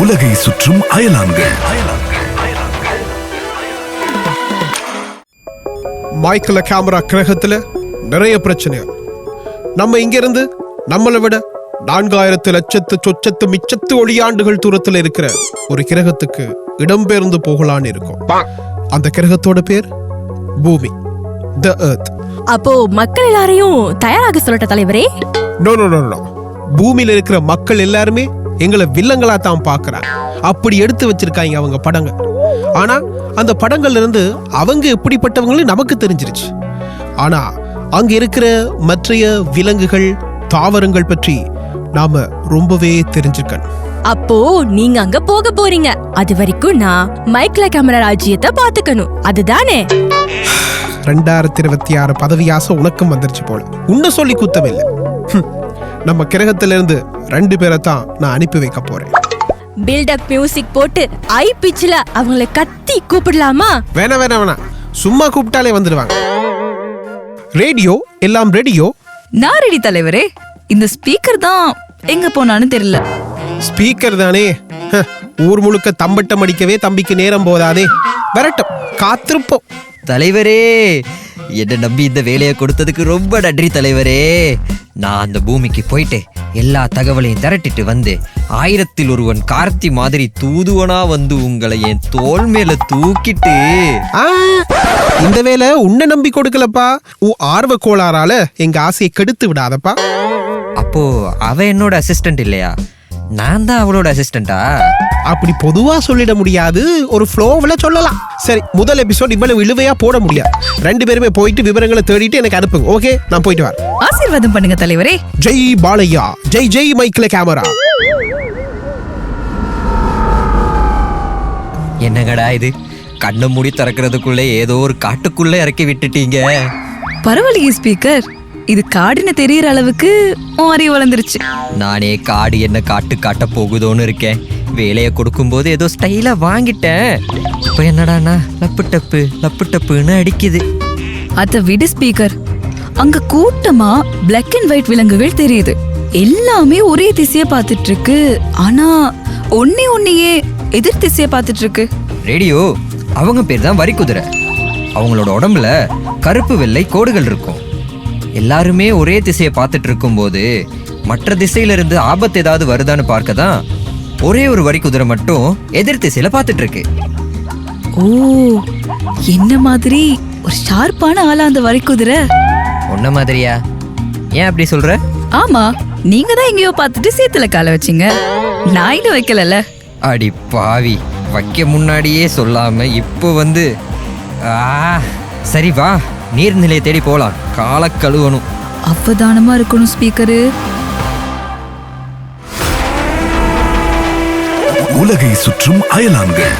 உலகை சுற்றும் அயலான்கள். Michael camera கிரகத்துல நிறைய பிரச்சனை. நம்ம இங்கிருந்து நம்மளை விட 4000 லட்சத்து சொச்சத்து மிச்சத்து ஒளியாண்டுகள் தூரத்துல இருக்கிற ஒரு கிரகத்துக்கு இடம்பெயர்ந்து போகலான்னு இருக்கும். அந்த கிரகத்தோட பேர் பூமி, தி எர்த். அப்போ மக்கள் எல்லாரையும் தயாராக சொல்லட்ட தலைவரே. நோ நோ நோ நோ, பூமியில இருக்கிற மக்கள் எல்லாருமே எங்களை வில்லங்களா தான் பாக்குறாங்க. அப்படி எடுத்து வச்சிருக்காங்க அவங்க படங்கள். ஆனா அந்த படங்கள்ல இருந்து அவங்க எப்படிப்பட்டவங்களும் நமக்கு தெரிஞ்சிருச்சு. ஆனா அங்க இருக்கிற மற்றைய விலங்குகள், தாவரங்கள் பற்றி நாம ரொம்பவே தெரிஞ்சுக்கணும். அப்போ நீங்க அங்க போக போறீங்க. அது வரைக்கும் நான் மைக்கேல் கேமரா ராஜ்யத்தை பாத்துக்கணும், அதுதானே? 2026 பதவியாசம் உனக்கும் வந்துருச்சு போல. உன்ன சொல்லி குத்தமில்லை. நம்ம கிரகத்துல இருந்து 2 பேரை தான் நான் அனுப்பி வைக்க போறேன். பில்டப் மியூசிக் போட்டு ஐ பிச்ல அவங்கள கத்தி கூப்பிடலாமா? வேணாம் வேணாம் வேணாம், சும்மா கூப்பிட்டாலே வந்துடுவாங்க. ரேடியோ எல்லாம் ரெடியோ? நான் ரெடி தலைவரே. இந்த ஸ்பீக்கர் தான் எங்க போனான்னு தெரியல. ஸ்பீக்கர் தானே, ஊர் முழுக்க தம்பட்டம் அடிக்கவே தம்பிக்கு நேரம் போதாதே. வரட்டும், காத்திருப்போம். தலைவரே, என்ன நம்பி இந்த வேலையை கொடுத்ததுக்கு ரொம்ப நன்றி தலைவரே. நான் அந்த பூமிக்கு போயிட்டு எல்லா தகவலையும் திரட்டிட்டு வந்து 1000 கார்த்தி மாதிரி தூதுவனா வந்து உங்களை என் தோள் மேல தூக்கிட்டு. இந்த வேலை உன்னை நம்பி கொடுக்கலப்பா. உன் ஆர்வ கோளாறால எங்க ஆசையை கெடுத்து விடாதப்பா. அப்போ அவ என்னோட அசிஸ்டன்ட் இல்லையா? நான் தான் அவளோட அசிஸ்டண்டா? அப்படி பொதுவா சொல்லிட முடியாது, ஒரு ஃப்ளோவுல சொல்லலாம். சரி, முதல் எபிசோட் இவ்வளவு இழுவையா போட முடியாது. 2 பேருமே போயிட்டு விவரங்களை தேடிட்டு எனக்கு அனுப்புங்க. ஓகே, நான் போயிட்டு வரேன். ஆசீர்வாதம் பண்ணுங்க தலைவரே. ஜெய் பாலையா, ஜெய் ஜெய் மைக்கேல் கேமரா. என்னங்கடா இது, கண்ணை மூடி திறக்கிறதுக்குள்ள ஏதோ ஒரு காட்டுக்குள்ள இறக்கி விட்டுட்டீங்க. பரவாயில்லையே ஸ்பீக்கர், இது காடுன்னு தெரியற அளவுக்கு அறிவு வளர்ந்துருச்சு. நானே காடு என்ன காட்டு காட்ட போகுதோன்னு இருக்கேன். வேலையை கொடுக்கும்போது ஏதோ ஸ்டைலா வாங்கிட்டேன். இப்போ என்னடாண்ணா லப்பு டப்புன்னு அடிக்குது. அத விடு ஸ்பீக்கர். அங்க கூட்டமா பிளாக் அண்ட் ஒயிட் விலங்குகள் தெரியுது. எல்லாமே ஒரே திசைய பார்த்துட்டு இருக்கு. ஆனா ஒன்னையே எதிர் திசைய பார்த்துட்டு இருக்கு. ரேடியோ, அவங்க பேர் தான் வரிக்குதிரை. அவங்களோட உடம்புல கருப்பு வெள்ளை கோடுகள் இருக்கும். எல்லாருமே ஒரே திசையை பார்த்துட்டு இருக்கும்போது மற்ற திசையில இருந்து ஆபத்து ஏதாவது வருதான்னு பார்க்க தான் ஒரே ஒரு வரிக்குதிரை மட்டும் எதிர் திசையில பார்த்துட்டு இருக்கு. ஓ, என்ன மாதிரி ஒரு ஷார்ப்பான ஆளா அந்த வரிக்குதிரை? உன்ன மாதிரியா? ஏன் அப்படி சொல்ற? ஆமா, நீங்க தான் எங்கேயோ பார்த்துட்டு சேத்துல கால வச்சீங்க, நான் இன்னும் வைக்கலல்ல. அடி பாவி, வைக்க முன்னாடியே சொல்லாம இப்போ வந்து. சரி வா, நீர்நிலையை தேடி போலாம். காலை கழுவணும். அவதானமா இருக்கணும் ஸ்பீக்கரு. உலகை சுற்றும் அயலான்கள்.